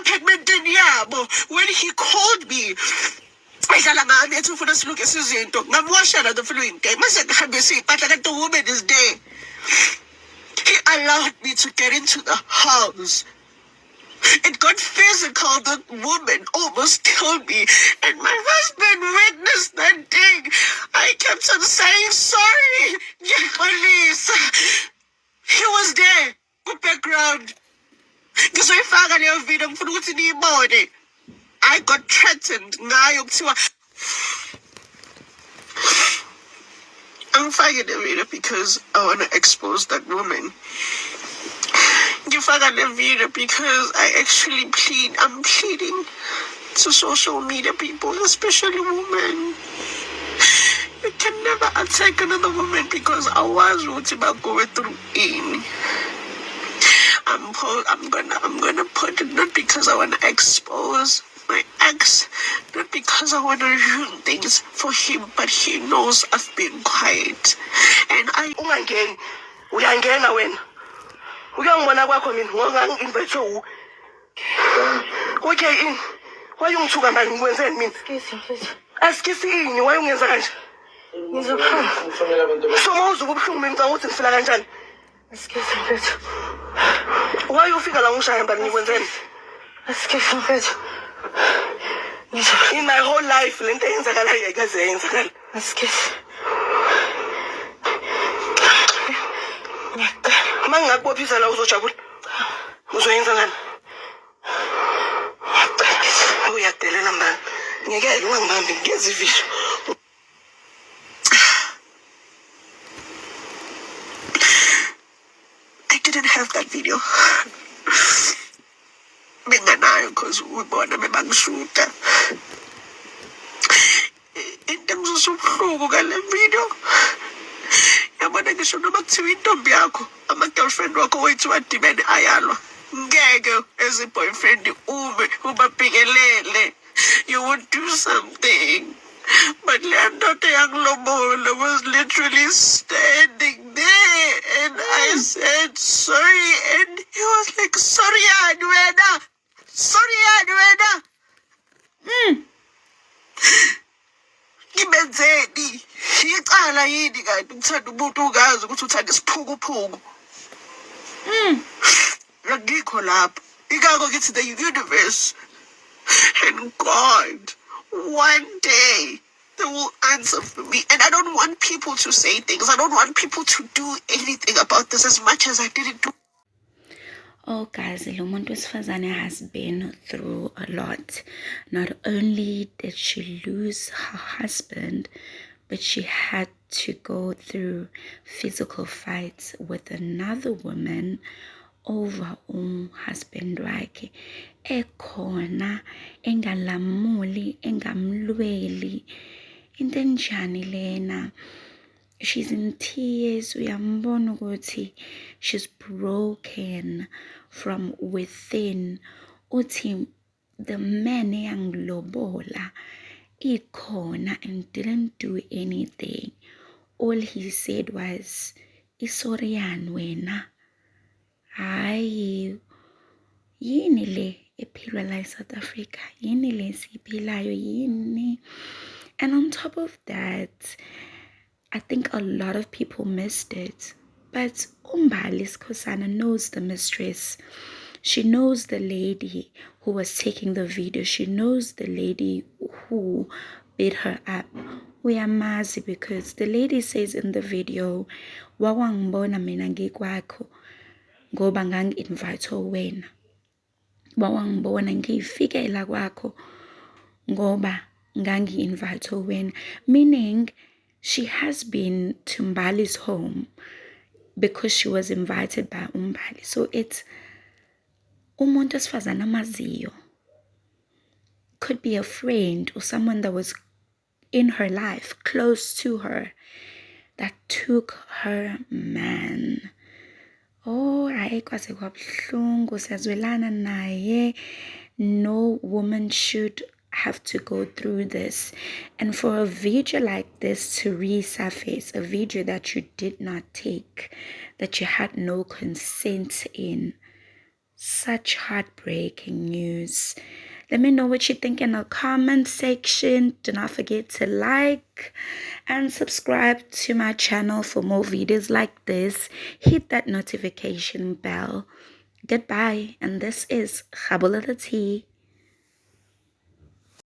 edepartmenteni yabo. When he called me, ahlala ngami ethi ufuna silungise izinto, ngamwashela the following day. Mase ngihambisa iy'mpahla kanti the woman is there. He allowed me to get into the house. It got physical. The woman almost killed me. And my husband witnessed that thing. I kept on saying, sorry, police. He was there. Good background. I got threatened. I'm fighting the video because I want to expose that woman. You forgot the video because I'm pleading to social media people, especially women. You can never attack another woman because I was going through in. I'm gonna put it not because I wanna expose my ex, not because I wanna ruin things for him, but he knows I've been quiet. And uyangena wena. Uyangibona kwakho mina ngongangivite u. Okay, why ungithuka manje ngikwenzeni mina? Asikisi ini why ungenza kanje? Ngizophuma. So mawuze kubuhlungu mina ngicanga ukuthi ngifila kanjani? Asikisi mfethu. Why ufika la ngishaya mbali ngikwenzeni? Asikisi mfethu. In my whole life lento eyenzakala ayikaze yenzakala. Asikisi. Mangakubophisa la uzojabula. Uzoyenza ngani? Uyadelela manje. Ngeke ungangibambi ngeze ivisho. I didn't have that video. Benganayo because ubona bebangishuta. Into engizobuhlungu ngale video. Yabona ngisho noma kuthiwa intombi yakho ama-girlfriend wakho wethu wadibene ayalwa ngeke as a boyfriend ubabhekelele. You would do something. But le ndoda yangilobola was literally standing there and I said sorry and he was like sorry yani wena. Sorry yani wena. Ngibenzeni icala yini kanti ngithanda umuntu ungazi ukuthi uthanda isiphukuphuku. Ngikho lapho ikako kithi the universe and God one day they will answer for me. And I don't want people to say things. I don't want people to do anything about this as much as I didn't do. Oh guys, lo muntu wesifazane has been through a lot. Not only did she lose her husband, but she had to go through physical fights with another woman over husband wakhe. Ekhona engalamuli engamlweli into enjani lena. She's in tears. Uyambona ukuthi she's broken from within. Uthi the man eyangilobola ikhona and didn't do anything. All he said was, "Isorian wena." Hayi, yini le ephilwa la eSouth Africa? Yini le siphilayo yini? And on top of that, I think a lot of people missed it. But Umbali Skhosana knows the mistress. She knows the lady who was taking the video. She knows the lady who beat her up. Uyamazi because the lady says in the video, "Wawangibona mina ngikwakho ngoba ngangi-invite wena. Wawangibona ngifikela kwakho ngoba ngangi-invite wena." Meaning she has been to Mbali's home because she was invited by Umbali. So it's umuntu esifazana amaziyo. Could be a friend or someone that was in her life, close to her, that took her man. Oh, hayi kwaze kwabuhlungu, siyazwelana naye. No woman should have to go through this. And for a video like this to resurface, a video that you did not take, that you had no consent in, Such heartbreaking news. Let me know what you think in the comment section. Do not forget to like and subscribe to my channel for more videos like this. Hit that notification bell. Goodbye, and this is Khabula the Tea.